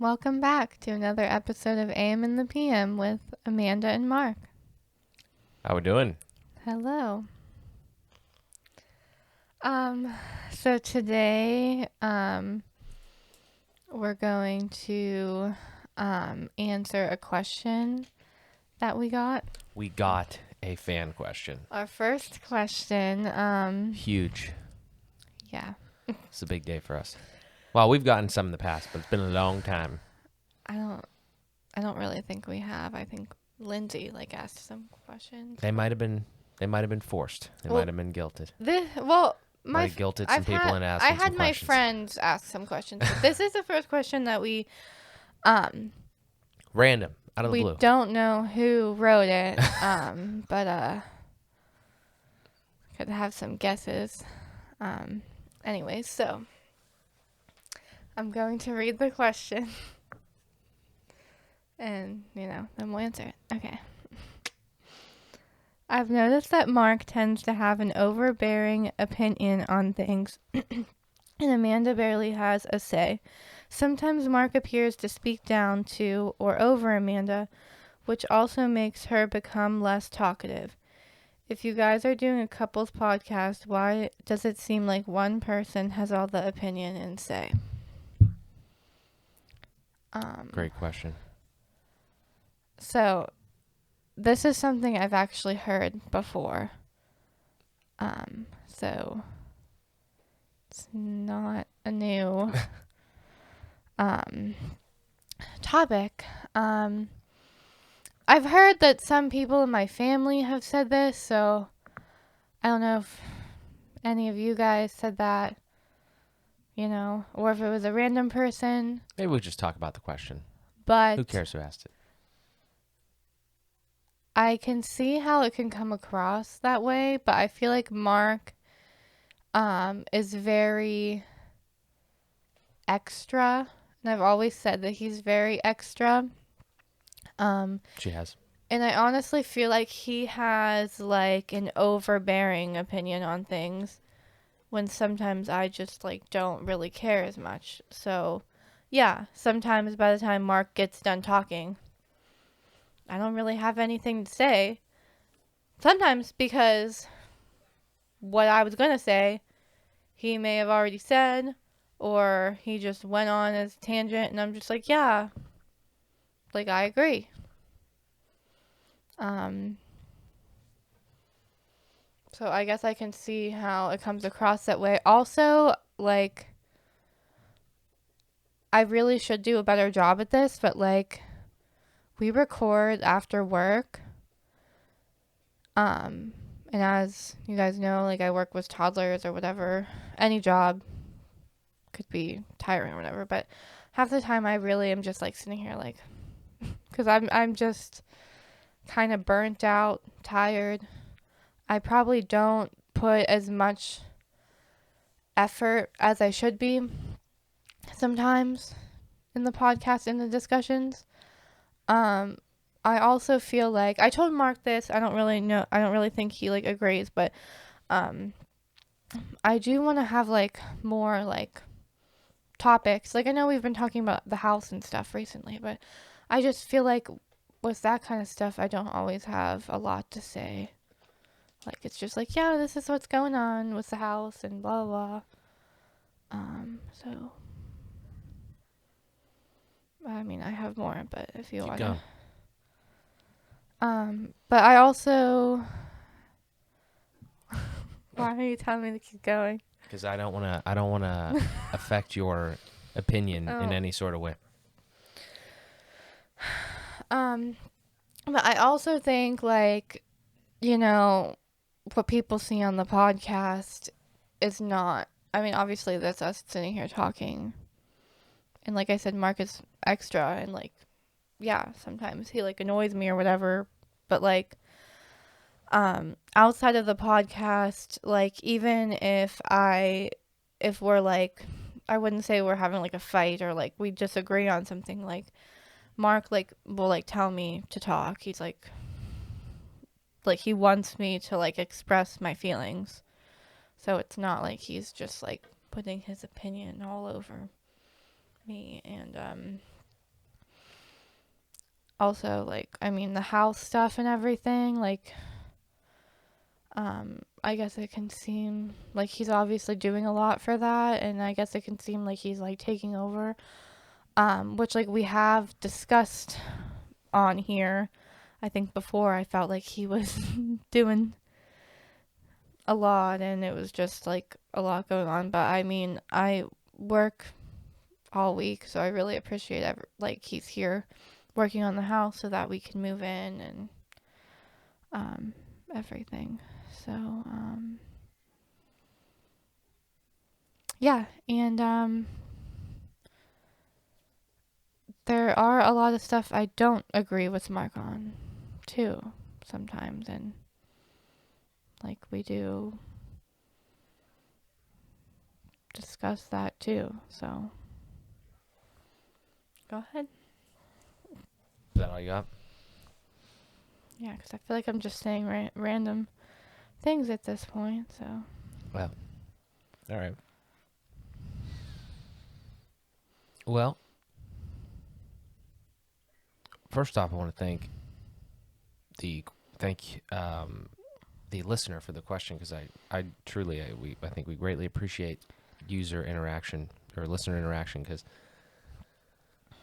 Welcome back to another episode of AM and the PM with Amanda and Mark. How we doing? Hello. So today, we're going to answer a question that we got. We got a fan question. Our first question, Huge. yeah, It's a big day for us. Well, we've gotten some in the past, but it's been a long time. I don't really think we have. I think Lindsay asked some questions. They might have been forced. They Well, might have been guilted. My Might have guilted some people into I asking had some my questions. friends ask some questions. But this is the first question that we Random, out of the we blue. don't know who wrote it. But could have some guesses. Anyways, so I'm going to read the question. And, then we'll answer it. Okay. I've noticed that Mark tends to have an overbearing opinion on things, and Amanda barely has a say. Sometimes Mark appears to speak down to or over Amanda, which also makes her become less talkative. If you guys are doing a couples podcast, why does it seem like one person has all the opinion and say? Great question. So, this is something I've actually heard before. So it's not a new topic. I've heard that some people in my family have said this, so I don't know if any of you guys said that, or if it was a random person. Maybe we just talk about the question. But Who cares who asked it? I can see how it can come across that way, but I feel like Mark is very extra, and I've always said that he's very extra. She has. And I honestly feel like he has an overbearing opinion on things when sometimes I just don't really care as much. So, yeah, sometimes by the time Mark gets done talking, I don't really have anything to say. Sometimes because what I was going to say, he may have already said, or he just went on as a tangent, and I'm just like, yeah, I agree. So I guess I can see how it comes across that way. Also, I really should do a better job at this, but we record after work. And as you guys know, I work with toddlers or whatever. Any job could be tiring or whatever, but half the time I really am just sitting here because I'm just kind of burnt out, tired. I probably don't put as much effort as I should be sometimes in the podcast, in the discussions. I also feel like I told Mark this. I don't really think he agrees, but I do want to have more topics. I know we've been talking about the house and stuff recently, but I just feel like with that kind of stuff, I don't always have a lot to say. It's just yeah, this is what's going on with the house and blah, blah. So, I mean, I have more, but if you want to. But I also, why are you telling me to keep going? Because I don't want to affect your opinion in any sort of way. But I also think what people see on the podcast is not, I mean, obviously that's us sitting here talking. And like I said, Mark is extra and yeah, sometimes he annoys me or whatever. But outside of the podcast, even if we're I wouldn't say we're having a fight or we disagree on something, Mark will tell me to talk. He's he wants me to express my feelings. So it's not he's just putting his opinion all over me. And also, like, I mean, the house stuff and everything, like, I guess it can seem like he's obviously doing a lot for that, and I guess it can seem like he's, like, taking over, which, like, we have discussed on here. I think before I felt like he was doing a lot, and it was just, like, a lot going on, but, I mean, I work all week, so I really appreciate like, he's here working on the house so that we can move in and everything. So yeah, and there are a lot of stuff I don't agree with Mark on too sometimes, and like we do discuss that too. So go ahead. Is that all you got? Yeah, because I feel like I'm just saying random things at this point. So Well, all right. Well, first off, I want to thank the listener for the question, because I truly I think we greatly appreciate user interaction or listener interaction, because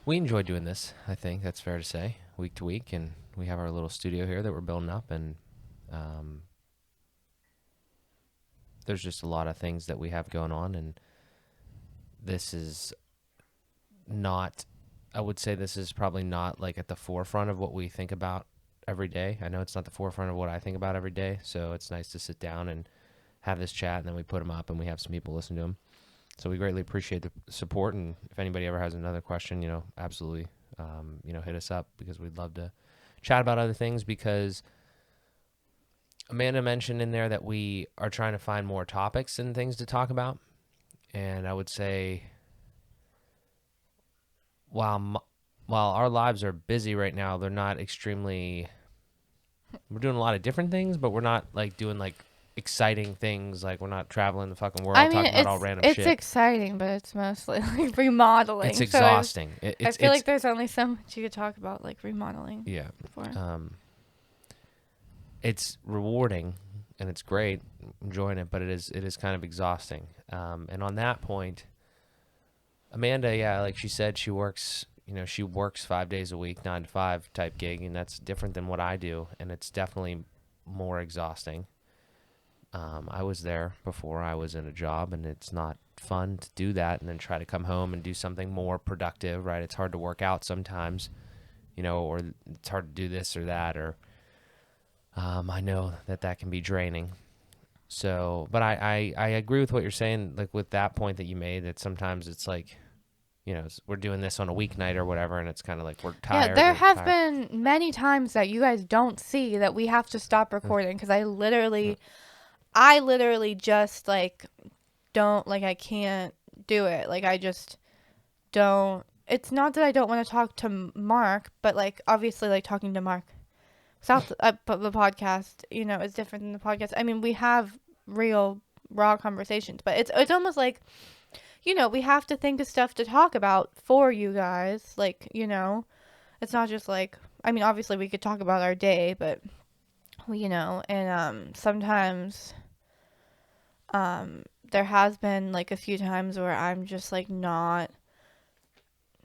we enjoy doing this. I think that's fair to say, week to week, and we have our little studio here that we're building up, and there's just a lot of things that we have going on, and this is not, I would say this is probably not like at the forefront of what we think about every day. I know it's not the forefront of what I think about every day, so it's nice to sit down and have this chat, and then we put them up and we have some people listen to them. So we greatly appreciate the support, and if anybody ever has another question, absolutely, hit us up, because we'd love to chat about other things, because Amanda mentioned in there that we are trying to find more topics and things to talk about. And I would say, while our lives are busy right now, they're not extremely, we're doing a lot of different things, but we're not like doing like exciting things. Like, we're not traveling the fucking world I mean, talking about all random it's shit. exciting, but it's mostly like remodeling. It's exhausting. So I feel like there's only so much you could talk about, like remodeling. Yeah. For. It's rewarding and it's great, enjoying it, but it is kind of exhausting. And on that point, Amanda, yeah, like she said, she works 5 days a week, 9 to 5 type gig, and that's different than what I do, and it's definitely more exhausting. I was there before I was in a job, and it's not fun to do that and then try to come home and do something more productive, right? It's hard to work out sometimes, or it's hard to do this or that, or I know that can be draining. So, but I agree with what you're saying, like with that point that you made, that sometimes it's like, we're doing this on a weeknight or whatever, and it's kind of like we're tired. Yeah, there have been many times that you guys don't see that we have to stop recording, because I literally just like don't, like, I can't do it. Like, I just don't. It's not that I don't want to talk to Mark, but like obviously, like talking to Mark without the podcast, is different than the podcast. I mean, we have real raw conversations, but it's almost like, we have to think of stuff to talk about for you guys. Like, it's not just like, I mean, obviously we could talk about our day, but and sometimes there has been like a few times where I'm just like not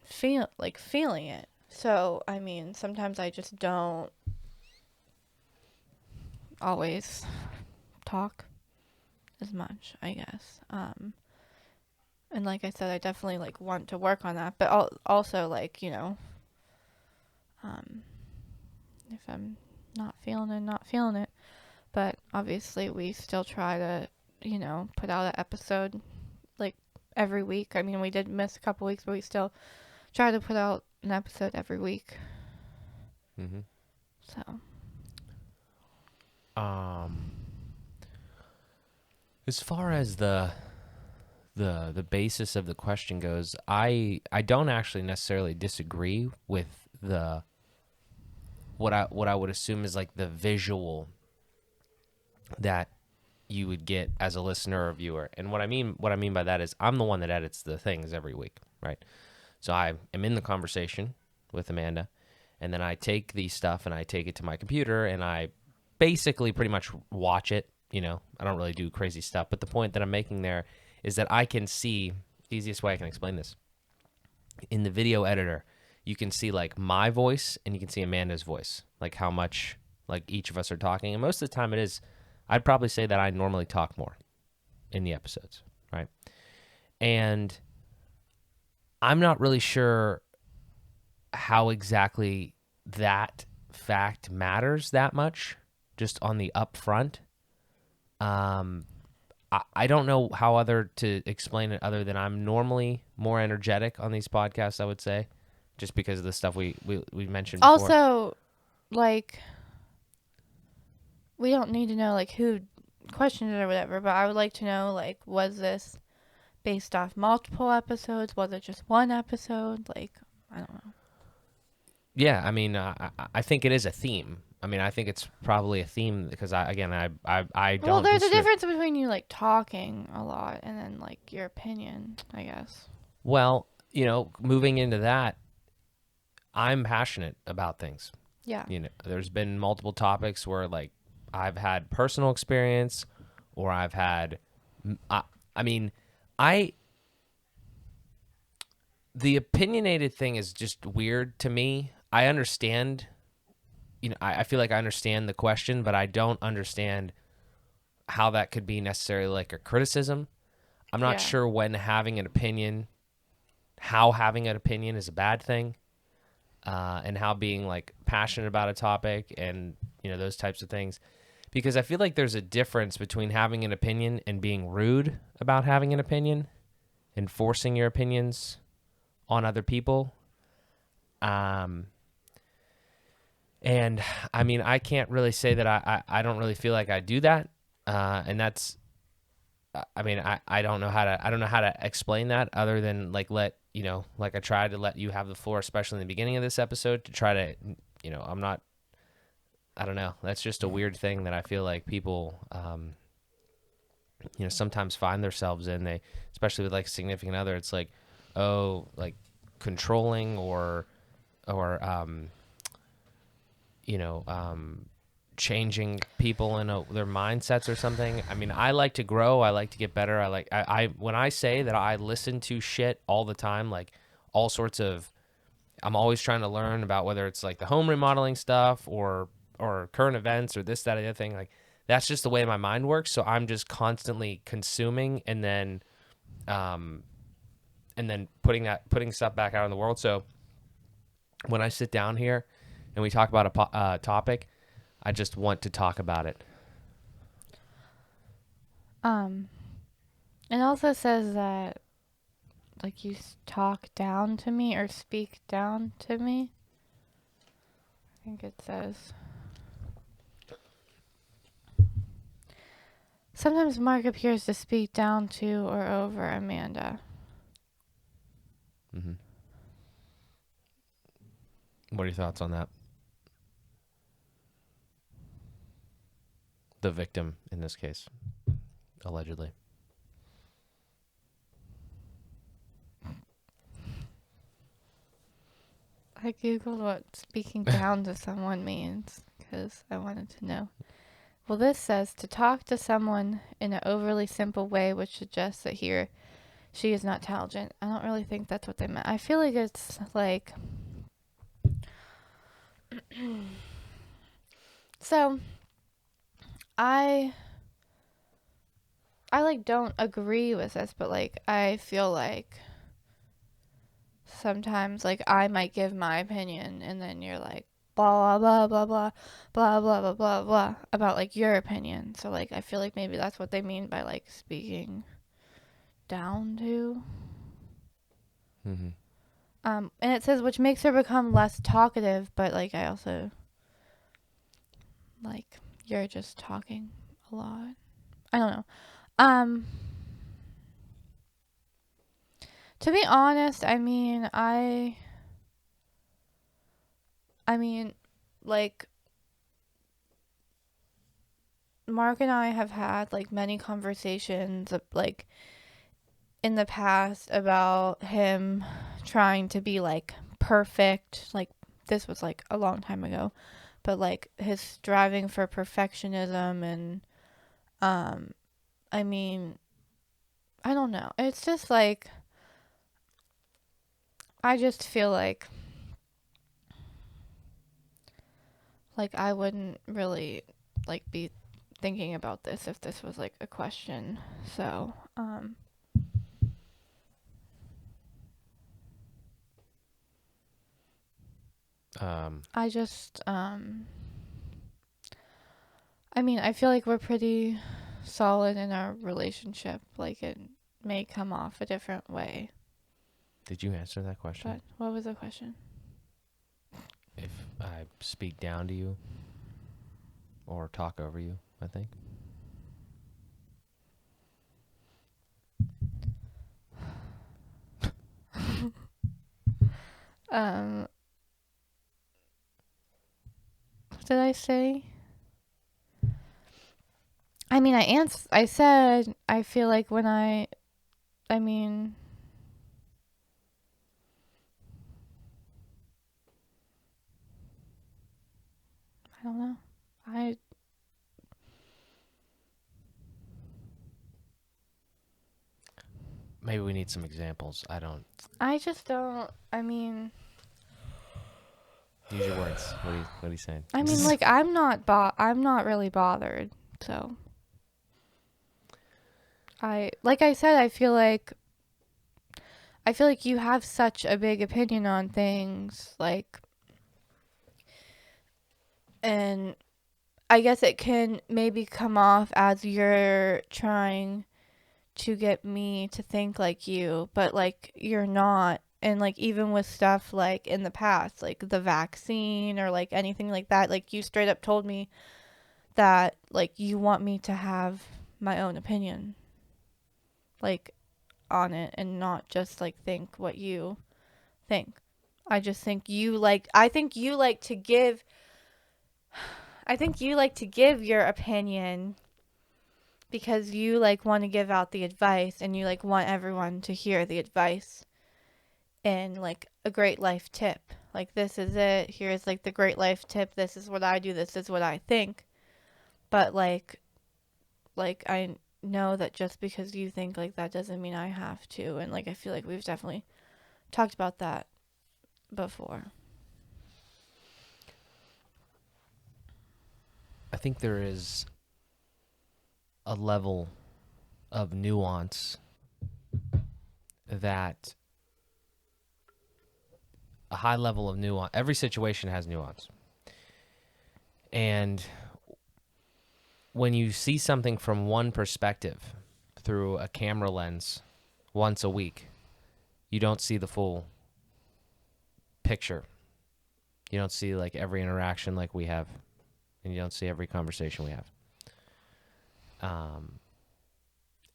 feeling it. So, I mean, sometimes I just don't always talk as much, I guess. And like I said, I definitely like want to work on that, but also like, if I'm not feeling it. But obviously we still try to, put out an episode like every week. I mean, we did miss a couple weeks, but we still try to put out an episode every week. Mm-hmm. So. As far as the basis of the question goes, I don't actually necessarily disagree with what I would assume is like the visual that you would get as a listener or viewer. And what I mean by that is, I'm the one that edits the things every week, right? So I am in the conversation with Amanda, And then I take these stuff and I take it to my computer and I basically pretty much watch it. You know, I don't really do crazy stuff. But the point that I'm making there is that I can see, the easiest way I can explain this, in the video editor, you can see like my voice and you can see Amanda's voice, like how much like each of us are talking. And most of the time it is, I'd probably say that I normally talk more in the episodes, right? And I'm not really sure how exactly that fact matters that much just on the upfront. I don't know how other to explain it other than I'm normally more energetic on these podcasts, I would say, just because of the stuff we mentioned before. Also, like, we don't need to know like who questioned it or whatever, but I would like to know, like, was this based off multiple episodes? Was it just one episode? Like, I don't know. Yeah, I mean, I think it is a theme. I mean, I think it's probably a theme because I Well, don't there's a consider. difference between you like talking a lot and then like your opinion, I guess. Well, you know, moving into that, I'm passionate about things. Yeah. You know, there's been multiple topics where like I've had personal experience or I've had, I mean, I, the opinionated thing is just weird to me. I understand, you know, I feel like I understand the question, but I don't understand how that could be necessarily like a criticism. I'm not Yeah. sure when having an opinion, how having an opinion is a bad thing, and how being like passionate about a topic and, you know, those types of things. Because I feel like there's a difference between having an opinion and being rude about having an opinion and forcing your opinions on other people. And I mean, I can't really say that I don't really feel like I do that. And that's, I mean, I don't know how to explain that other than like let, you know, like I tried to let you have the floor, especially in the beginning of this episode to try to, you know, I don't know. That's just a weird thing that I feel like people, you know, sometimes find themselves in. They, especially with like a significant other, it's like, oh, like controlling or, you know, changing people in their mindsets or something. I mean, I like to grow. I like to get better. I when I say that I listen to shit all the time, like all sorts of, I'm always trying to learn about whether it's like the home remodeling stuff or current events or this, that, or the other thing. Like that's just the way my mind works. So I'm just constantly consuming and then putting stuff back out in the world. So when I sit down here and we talk about a topic, I just want to talk about it. It also says that like you talk down to me or speak down to me. I think it says. Sometimes Mark appears to speak down to or over Amanda. Mm-hmm. What are your thoughts on that? The victim in this case, allegedly. I googled what speaking down to someone means because I wanted to know. Well, this says to talk to someone in an overly simple way, which suggests that she is not intelligent. I don't really think that's what they meant. I feel like it's like. So, I like don't agree with this, but like I feel like sometimes like I might give my opinion and then you're like blah blah blah blah blah blah blah blah blah about like your opinion. So like I feel like maybe that's what they mean by like speaking down to. Mm-hmm. And it says which makes her become less talkative, but like I also like you're just talking a lot. I don't know. To be honest, I mean, like, Mark and I have had, like, many conversations, like, in the past about him trying to be, like, perfect, like, this was like a long time ago, but like his striving for perfectionism and um I mean, I don't know. It's just I just feel like I wouldn't really like be thinking about this if this was like a question. So, I just I mean, I feel like we're pretty solid in our relationship. Like it may come off a different way. Did you answer that question? But what was the question? If I speak down to you or talk over you, I think. Um, what did I say? I mean, I said I feel like when I mean, I don't know. I Maybe we need some examples. I don't. I just don't. I mean, Use your words. What are you saying? like I'm not really bothered. So like I said, I feel like you have such a big opinion on things, like, and I guess it can maybe come off as you're trying to get me to think like you, but like you're not. And like even with stuff like in the past, like the vaccine or like anything like that, like you straight up told me that like you want me to have my own opinion, like on it, and not just like think what you think. I just think you like I think you like to give I think you like to give your opinion because you like want to give out the advice and you like want everyone to hear the advice and like a great life tip. Like this is it. Here's like the great life tip. This is what I do. This is what I think. But like I know that just because you think like that doesn't mean I have to, and like I feel like we've definitely talked about that before. I think there is a level of nuance that a high level of nuance. Every situation has nuance. And when you see something from one perspective through a camera lens once a week, you don't see the full picture. You don't see like every interaction like we have, and you don't see every conversation we have.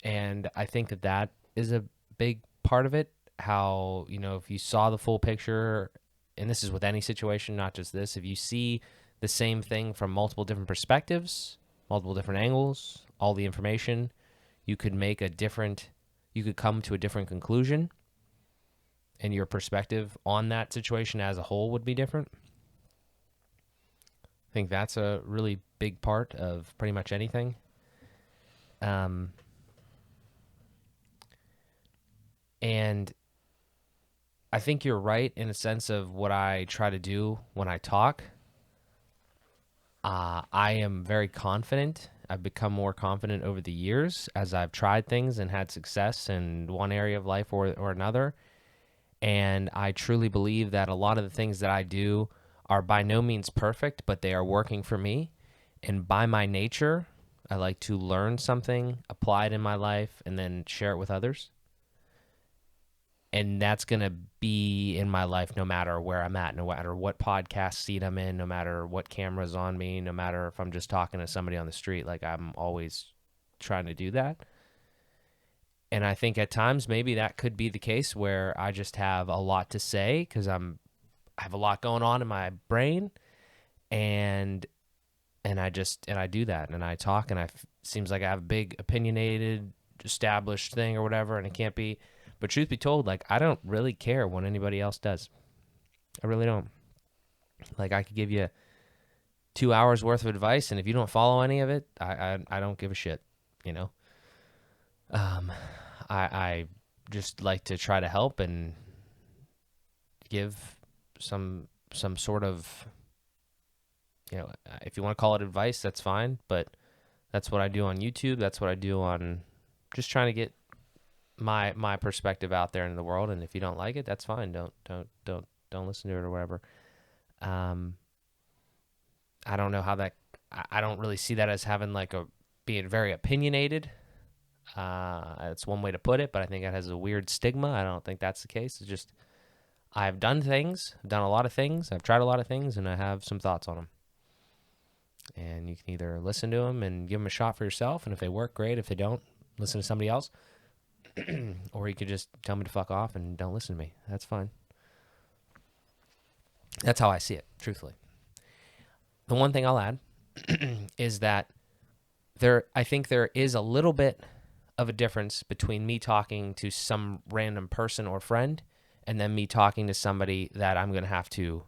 And I think that is a big part of it. How, if you saw the full picture, and this is with any situation, not just this, if you see the same thing from multiple different perspectives, multiple different angles, all the information, you could you could come to a different conclusion, and your perspective on that situation as a whole would be different. I think that's a really big part of pretty much anything. And I think you're right in a sense of what I try to do when I talk. I am very confident. I've become more confident over the years as I've tried things and had success in one area of life or another. And I truly believe that a lot of the things that I do are by no means perfect, but they are working for me. And by my nature, I like to learn something, apply it in my life, and then share it with others. And that's going to be in my life no matter where I'm at, no matter what podcast seat I'm in, no matter what camera's on me, no matter if I'm just talking to somebody on the street. Like, I'm always trying to do that. And I think at times maybe that could be the case where I just have a lot to say because I have a lot going on in my brain, and I do that, and I talk, and seems like I have a big opinionated established thing or whatever, and it can't be. But truth be told, like, I don't really care what anybody else does. I really don't. Like I could give you 2 hours worth of advice, and if you don't follow any of it, I don't give a shit. You know, um, I just like to try to help and give some sort of, if you want to call it advice, that's fine. But that's what I do on YouTube. That's what I do on just trying to get my perspective out there in the world. And if you don't like it, that's fine. Don't listen to it or whatever. I don't know how that. I don't really see that as having like a being very opinionated. That's one way to put it, but I think that has a weird stigma. I don't think that's the case. It's just I've done things, I've done a lot of things, I've tried a lot of things, and I have some thoughts on them. And you can either listen to them and give them a shot for yourself, and if they work, great. If they don't, listen to somebody else. Or you could just tell me to fuck off and don't listen to me. That's fine. That's how I see it, truthfully. The one thing I'll add is that I think there is a little bit of a difference between me talking to some random person or friend and then me talking to somebody that I'm going to have to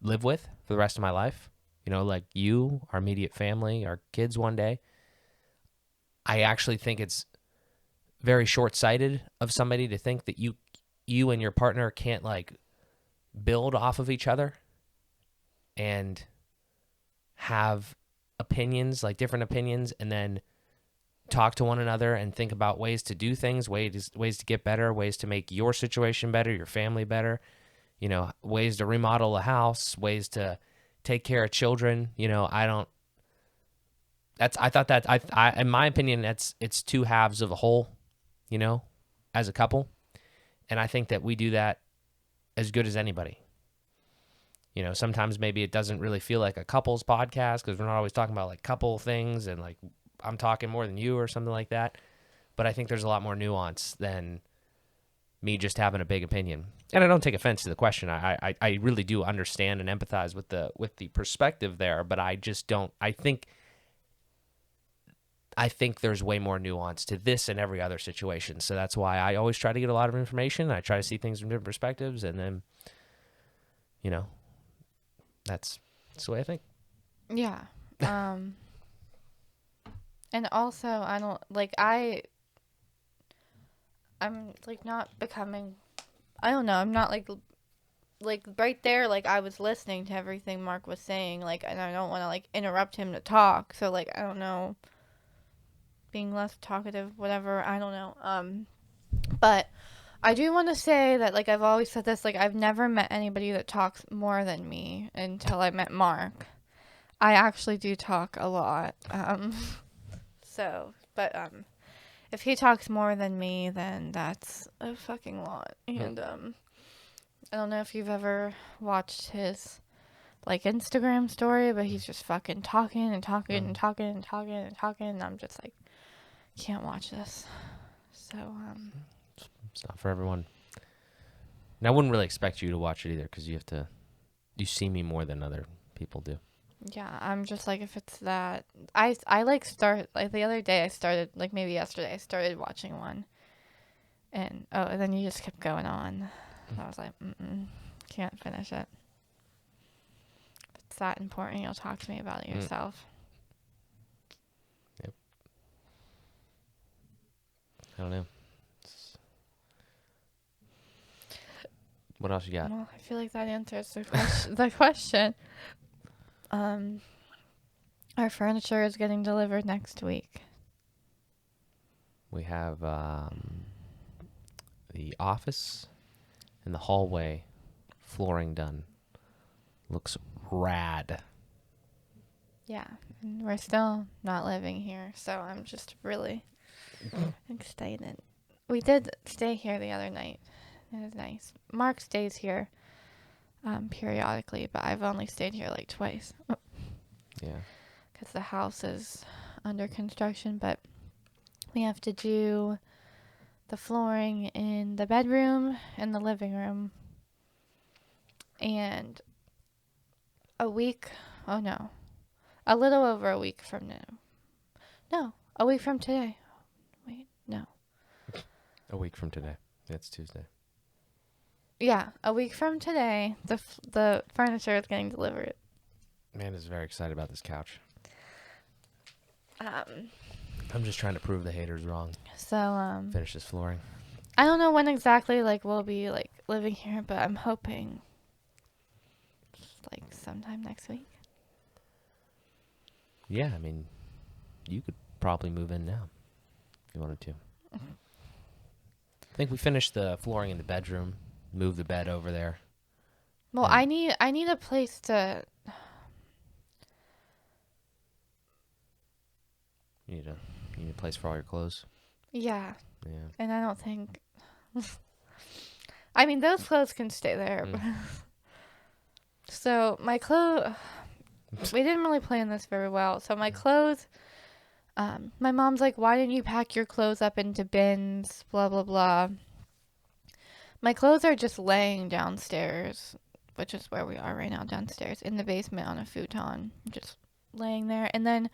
live with for the rest of my life. Like you, our immediate family, our kids one day. I actually think it's very short-sighted of somebody to think that you and your partner can't like build off of each other and have opinions, like different opinions, and then talk to one another and think about ways to do things, ways to get better, ways to make your situation better, your family better, ways to remodel a house, ways to take care of children. I thought that in my opinion, it's two halves of a whole, as a couple. And I think that we do that as good as anybody. Sometimes maybe it doesn't really feel like a couples podcast because we're not always talking about like couple things and like I'm talking more than you or something like that. But I think there's a lot more nuance than me just having a big opinion. And I don't take offense to the question. I really do understand and empathize with the perspective there, but I just don't. I think there's way more nuance to this and every other situation. So that's why I always try to get a lot of information. I try to see things from different perspectives, and then, that's the way I think. Yeah. And also, I don't like I'm like not becoming. I don't know. I'm not like right there. Like I was listening to everything Mark was saying. Like, and I don't want to like interrupt him to talk. So like I don't know. Being less talkative, whatever. I don't know. But I do want to say that like I've always said this. Like I've never met anybody that talks more than me until I met Mark. I actually do talk a lot. So, but if he talks more than me, then that's a fucking lot. And I don't know if you've ever watched his like Instagram story, but he's just fucking talking and talking and talking and talking and talking, and I'm just like, can't watch this. So It's not for everyone. And I wouldn't really expect you to watch it either because you see me more than other people do. yeah, I'm just like, if it's that, I like start like the other day I started like maybe yesterday I started watching one, and then you just kept going on. So I was like, can't finish it. If it's that important, you'll talk to me about it yourself. Yep. I don't know. What else you got? Well, I feel like that answers the question. Our furniture is getting delivered next week. We have the office and the hallway flooring done. Looks rad. Yeah, and we're still not living here, so I'm just really excited. We did stay here the other night. It was nice. Mark stays here periodically, but I've only stayed here like twice. Yeah. Because the house is under construction, but we have to do the flooring in the bedroom and the living room. And a little over a week from now. No, a week from today. Wait, no. A week from today. It's Tuesday. Yeah, a week from today, the furniture is getting delivered. Amanda's very excited about this couch. Um, I'm just trying to prove the haters wrong. so Finish this flooring. I don't know when exactly like we'll be like living here, but I'm hoping like sometime next week. Yeah, I mean, you could probably move in now if you wanted to. I think we finished the flooring in the bedroom, move the bed over there. Well, And I need a place to. you need a place for all your clothes. Yeah, Yeah. and I don't think. I mean, those clothes can stay there. Mm. So my clothes. We didn't really plan this very well. So my clothes. My mom's like, "Why didn't you pack your clothes up into bins?" Blah blah blah. My clothes are just laying downstairs, which is where we are right now, downstairs in the basement on a futon, just laying there. And then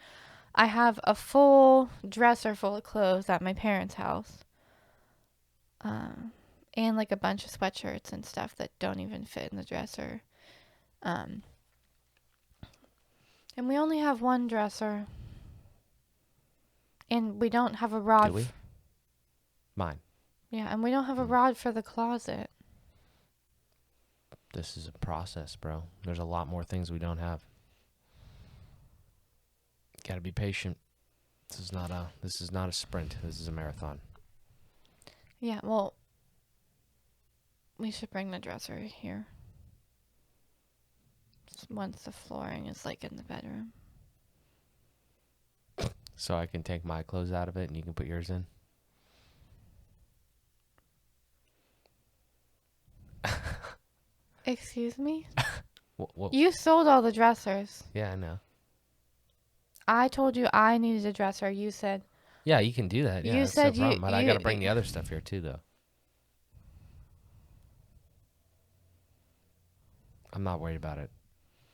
I have a full dresser full of clothes at my parents' house, and like a bunch of sweatshirts and stuff that don't even fit in the dresser. Um, and we only have one dresser, and we don't have a rod. Do we? Mine. Yeah, and we don't have a rod for the closet. This is a process, bro. There's a lot more things we don't have. Gotta be patient. This is not a sprint. This is a marathon. Yeah, well, we should bring the dresser here once the flooring is like in the bedroom. So I can take my clothes out of it and you can put yours in. Excuse me? What? You sold all the dressers. Yeah, I know. I told you I needed a dresser. You said Yeah, you can do that. Yeah, you that's no said problem. But I gotta bring you the other stuff here too, though. I'm not worried about it,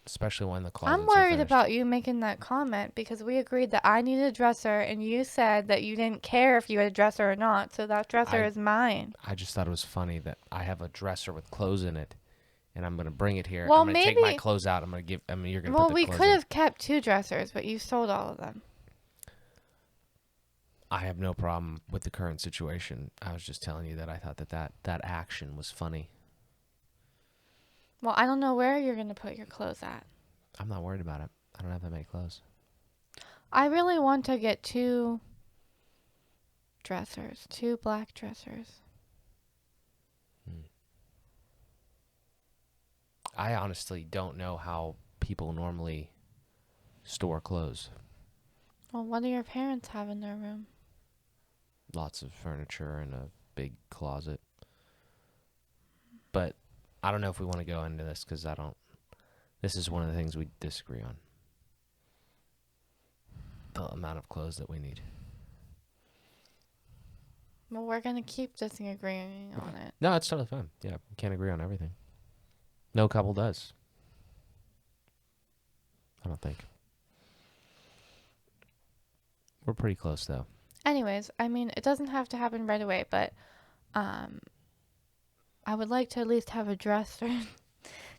especially when the closets I'm are worried finished. about you making that comment because we agreed that I needed a dresser and you said that you didn't care if you had a dresser or not. So that dresser is mine. I just thought it was funny that I have a dresser with clothes in it, and I'm gonna bring it here. Well, I'm gonna take my maybe. clothes out. You're gonna put Well, the we clothes could in. have kept two dressers, but you sold all of them. I have no problem with the current situation. I was just telling you that I thought that action was funny. Well, I don't know where you're going to put your clothes at. I'm not worried about it. I don't have that many clothes. I really want to get two dressers, two black dressers. I honestly don't know how people normally store clothes. Well, what do your parents have in their room? Lots of furniture and a big closet. But I don't know if we want to go into this because this is one of the things we disagree on. The amount of clothes that we need. Well, we're going to keep disagreeing on it. No, it's totally fine. Yeah, we can't agree on everything. No couple does. I don't think. We're pretty close, though. Anyways, I mean, it doesn't have to happen right away, but I would like to at least have a dresser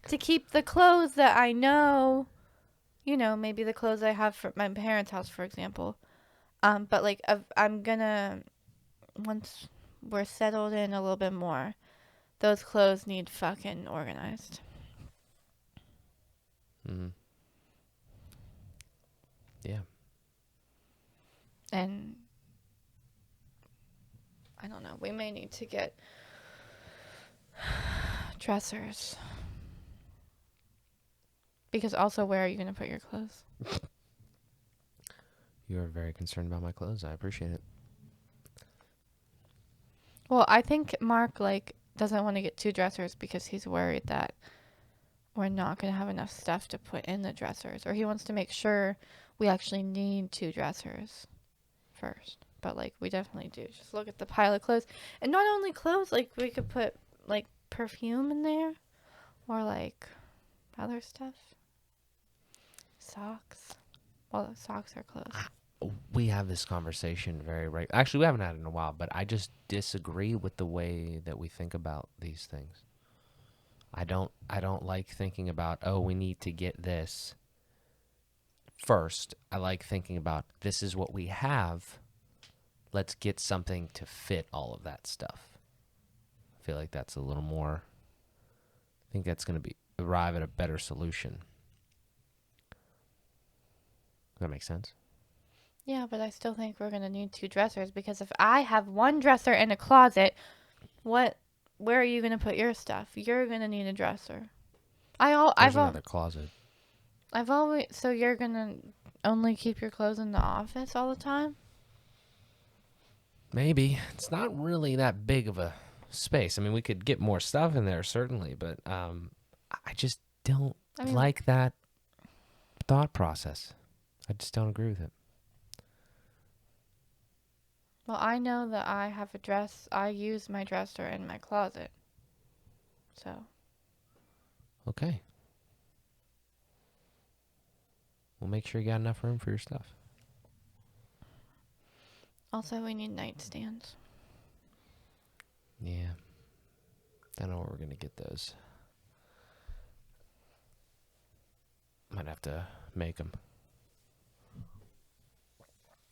to keep the clothes that I know, maybe the clothes I have for my parents' house, for example. But like, I'm gonna, once we're settled in a little bit more, those clothes need fucking organized. Mm-hmm. Yeah. And I don't know, we may need to get dressers. Because also, where are you going to put your clothes? You are very concerned about my clothes. I appreciate it. Well, I think Mark, doesn't want to get two dressers because he's worried that we're not going to have enough stuff to put in the dressers. Or he wants to make sure we actually need two dressers first. But, we definitely do. Just look at the pile of clothes. And not only clothes, we could put, perfume in there. Or, other stuff. Socks. Well, the socks are clothes. We have this conversation Actually, we haven't had it in a while, but I just disagree with the way that we think about these things. I don't like thinking about, oh, we need to get this first. I like thinking about, this is what we have. Let's get something to fit all of that stuff. I feel like that's a little more, I think that's going to be arrive at a better solution. Does that make sense? Yeah, but I still think we're gonna need 2 dressers because if I have one dresser in a closet, what? Where are you gonna put your stuff? You're gonna need a dresser. There's another closet. I've always. So you're gonna only keep your clothes in the office all the time? Maybe. It's not really that big of a space. I mean, we could get more stuff in there, certainly, but I just don't I mean, like that thought process. I just don't agree with it. well, I know that I have a dress. I use my dresser in my closet. So Okay. Well, make sure you got enough room for your stuff. also we need nightstands. Yeah. I know where we're going to get those. Might have to make them.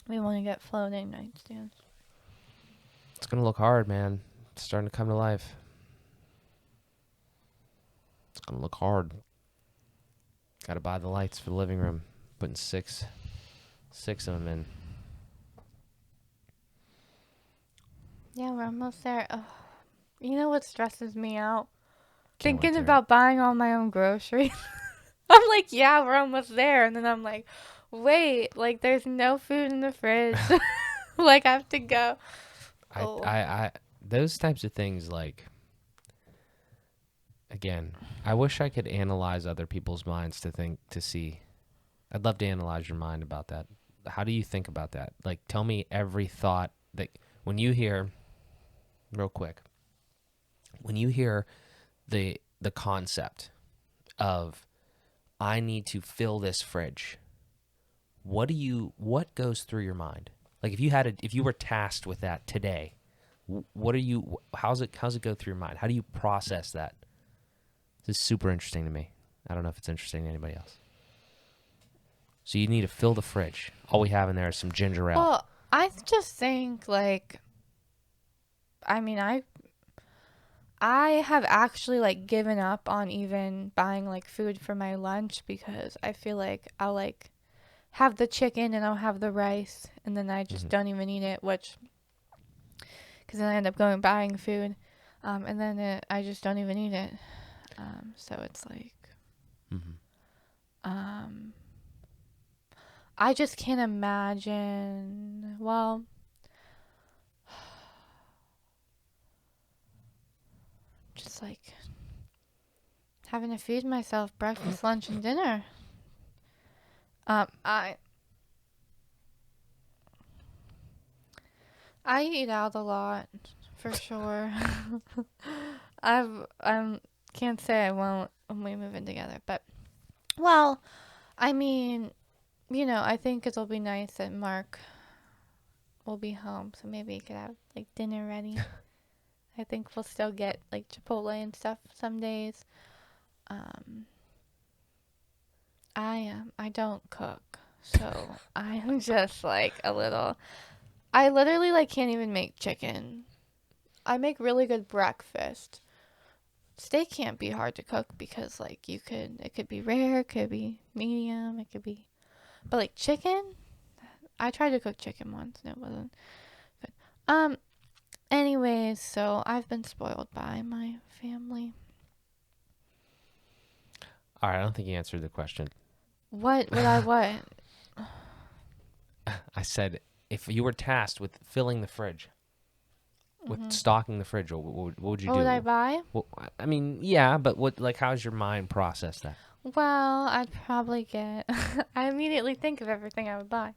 We want to get floating nightstands. It's going to look hard, man. It's starting to come to life. It's going to look hard. Got to buy the lights for the living room. Putting six of them in. Yeah, we're almost there. Ugh. You know what stresses me out? Can't wait Thinking to about buying all my own groceries. I'm like, yeah, we're almost there. And then I'm like, wait, like there's no food in the fridge. Like I have to go. Oh. those types of things, like, again, I wish I could analyze other people's minds to see. I'd love to analyze your mind about that. How do you think about that? Like, tell me every thought that when you hear, real quick, when you hear the concept of, I need to fill this fridge, what goes through your mind? Like, if you were tasked with that today, how's it go through your mind? How do you process that? This is super interesting to me. I don't know if it's interesting to anybody else. So you need to fill the fridge. All we have in there is some ginger ale. Well, I just think like, I mean, I have actually like given up on even buying like food for my lunch because I feel like I'll like have the chicken and I'll have the rice and then I just don't even eat it, which because then I end up going and buying food, and then I just don't even eat it. So it's like, um, I just can't imagine. Well, just like having to feed myself breakfast, lunch, and dinner. I eat out a lot, for sure. I can't say I won't when we move in together, but well, I mean, I think it'll be nice that Mark will be home, so maybe he could have like dinner ready. I think we'll still get like Chipotle and stuff some days. Um, I don't cook, so I'm just like a little. I literally like can't even make chicken. I make really good breakfast. Steak can't be hard to cook because like it could be rare, it could be medium, it could be, but like chicken, I tried to cook chicken once and it wasn't good. Anyways, so I've been spoiled by my family. All right, I don't think you answered the question. What? I said, if you were tasked with filling the fridge, with stocking the fridge, what would you What do? would I buy? Well, I mean, yeah, but how's your mind process that? Well, I'd probably get. I immediately think of everything I would buy.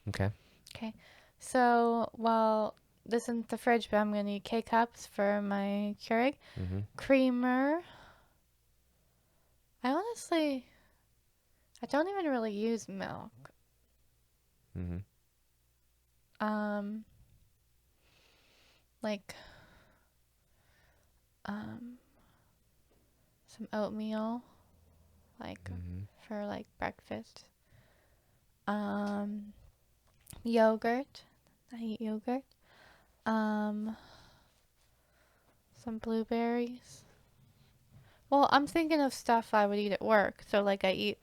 Okay. Okay, so well, this isn't the fridge, but I'm gonna need K cups for my Keurig, creamer. I don't even really use milk. Um, like, um, some oatmeal, like Mm-hmm. for like breakfast. Um, Yogurt. I eat yogurt. Um, some blueberries. Well, I'm thinking of stuff I would eat at work. So like I eat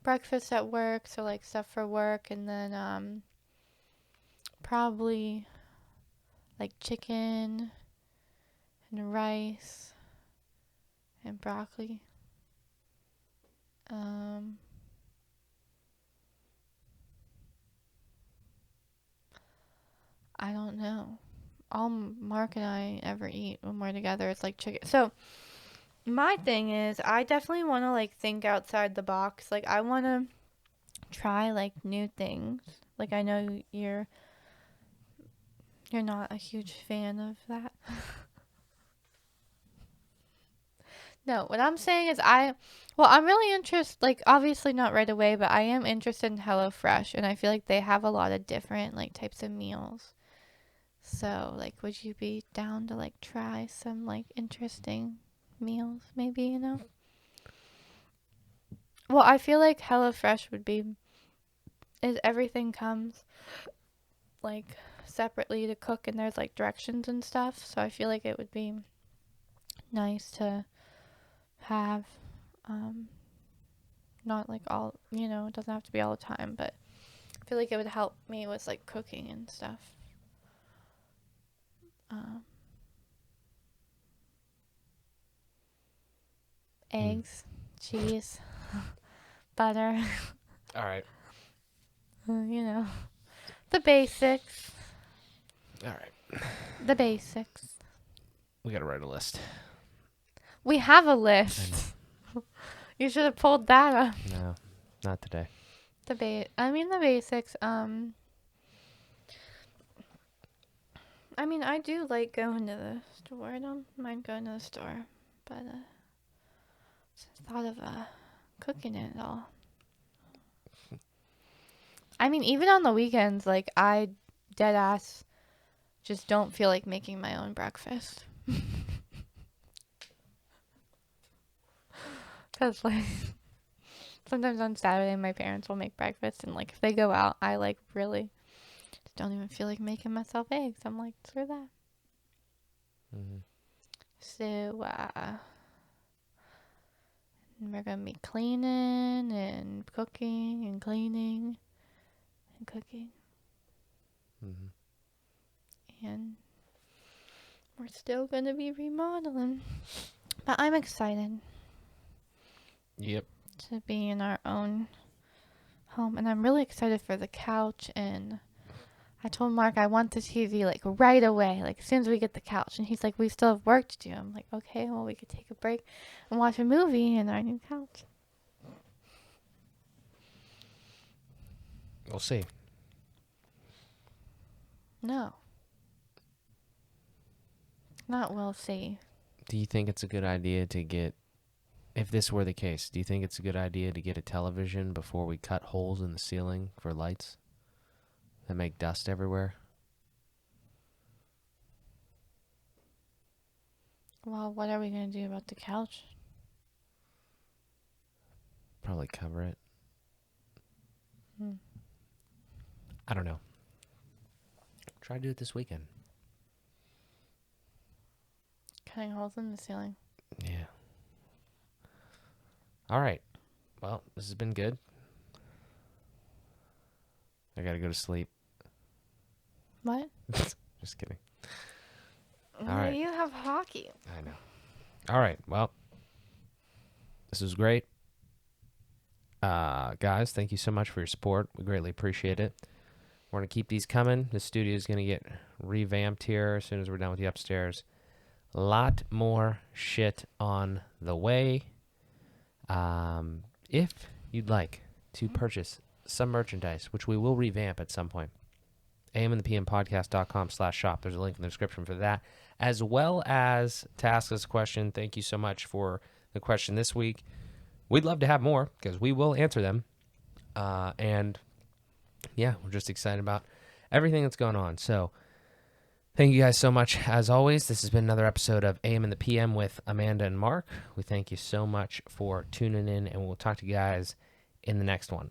breakfast at work, so like stuff for work, and then probably like chicken and rice and broccoli. Um, I don't know. All Mark and I ever eat when we're together is like chicken. So my thing is, I definitely want to like think outside the box. Like I want to try like new things. Like I know you're not a huge fan of that. No, what I'm saying is well, I'm really interested, like, obviously not right away, but I am interested in HelloFresh, and I feel like they have a lot of different, like, types of meals. So, like, would you be down to, like, try some, like, interesting meals, maybe, you know? Well, I feel like HelloFresh is everything comes, like, separately to cook, and there's, like, directions and stuff, so I feel like it would be nice to have, um, not like all, it doesn't have to be all the time, but I feel like it would help me with like cooking and stuff. Um, Mm. Eggs, cheese, butter, All right. you know, the basics. All right. The basics. We got to write a list. We have a I list. You should have pulled that up. know. No, not today. The basics. I mean, I do like going to the store. I don't mind going to the store, but just thought of cooking it all. I mean, even on the weekends, like I dead ass just don't feel like making my own breakfast. Cause like sometimes on Saturday my parents will make breakfast, and like if they go out, I like really just don't even feel like making myself eggs. I'm like, screw that. Mm-hmm. So we're gonna be cleaning and cooking and cleaning and cooking, Mm-hmm. and we're still gonna be remodeling. But I'm excited Yep. to be in our own home, and I'm really excited for the couch. And I told Mark I want the TV like right away, like as soon as we get the couch, and he's like, we still have work to do. I'm like, okay, well, we could take a break and watch a movie in our new couch. We'll see. No, not we'll see. Do you think it's a good idea to get, if this were the case, do you think it's a good idea to get a television before we cut holes in the ceiling for lights that make dust everywhere? Well, what are we gonna do about the couch? Probably cover it. Hmm. I don't know. Try to do it this weekend. Cutting holes in the ceiling. Yeah. All right. Well, this has been good. I gotta go to sleep. What? Just kidding. No, right. you have hockey. I know. All right. Well, this was great. Guys, thank you so much for your support. We greatly appreciate it. We're going to keep these coming. The studio is going to get revamped here as soon as we're done with the upstairs. A lot more shit on the way. If you'd like to purchase some merchandise, which we will revamp at some point, amandthepmpodcast.com/shop. There's a link in the description for that, as well as to ask us a question. Thank you so much for the question this week. We'd love to have more because we will answer them. And yeah, we're just excited about everything that's going on. So Thank you guys so much. As always, this has been another episode of AM and the PM with Amanda and Mark. We thank you so much for tuning in, and we'll talk to you guys in the next one.